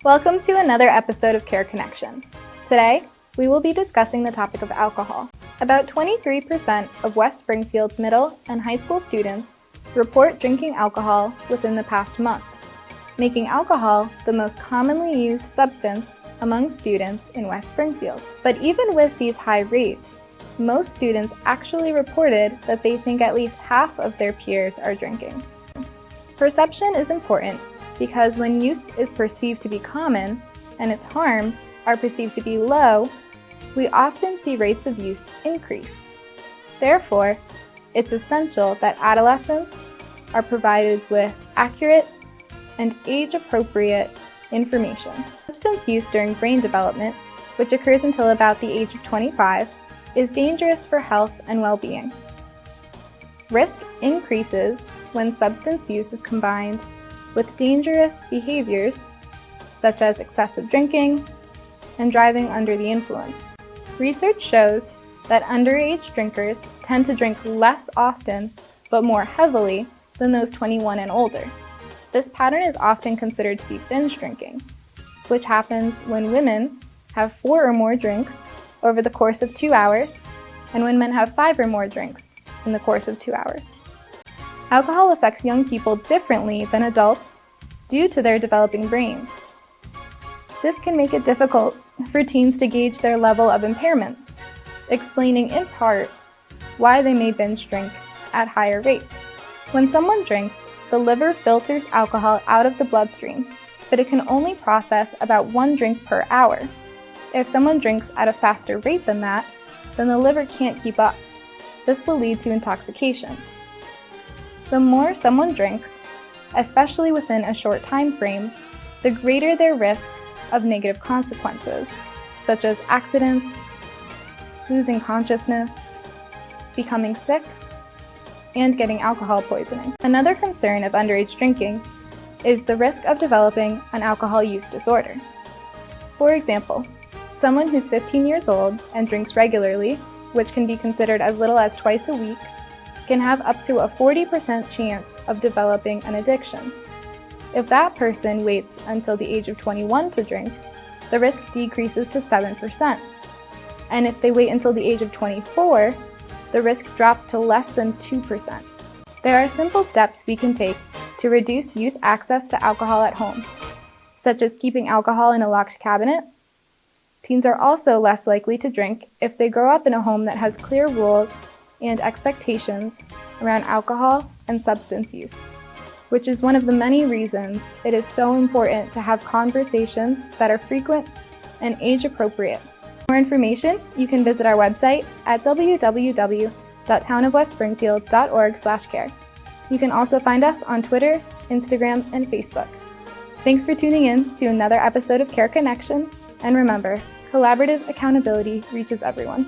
Welcome to another episode of Care Connection. Today, we will be discussing the topic of alcohol. About 23% of West Springfield's middle and high school students report drinking alcohol within the past month, making alcohol the most commonly used substance among students in West Springfield. But even with these high rates, most students actually reported that they think at least half of their peers are drinking. Perception is important because when use is perceived to be common and its harms are perceived to be low, we often see rates of use increase. Therefore, it's essential that adolescents are provided with accurate and age-appropriate information. Substance use during brain development, which occurs until about the age of 25, is dangerous for health and well-being. Risk increases when substance use is combined with dangerous behaviors such as excessive drinking and driving under the influence. Research shows that underage drinkers tend to drink less often but more heavily than those 21 and older. This pattern is often considered to be binge drinking, which happens when women have 4 or more drinks over the course of 2 hours and when men have 5 or more drinks in the course of 2 hours. Alcohol affects young people differently than adults due to their developing brains. This can make it difficult for teens to gauge their level of impairment, explaining in part why they may binge drink at higher rates. When someone drinks, the liver filters alcohol out of the bloodstream, but it can only process about 1 drink per hour. If someone drinks at a faster rate than that, then the liver can't keep up. This will lead to intoxication. The more someone drinks, especially within a short time frame, the greater their risk of negative consequences, such as accidents, losing consciousness, becoming sick, and getting alcohol poisoning. Another concern of underage drinking is the risk of developing an alcohol use disorder. For example, someone who's 15 years old and drinks regularly, which can be considered as little as twice a week, can have up to a 40% chance of developing an addiction. If that person waits until the age of 21 to drink, the risk decreases to 7%. And if they wait until the age of 24, the risk drops to less than 2%. There are simple steps we can take to reduce youth access to alcohol at home, such as keeping alcohol in a locked cabinet. Teens are also less likely to drink if they grow up in a home that has clear rules and expectations around alcohol and substance use, which is one of the many reasons it is so important to have conversations that are frequent and age-appropriate. For more information, you can visit our website at www.townofwestspringfield.org/care. You can also find us on Twitter, Instagram, and Facebook. Thanks for tuning in to another episode of Care Connection, and remember, collaborative accountability reaches everyone.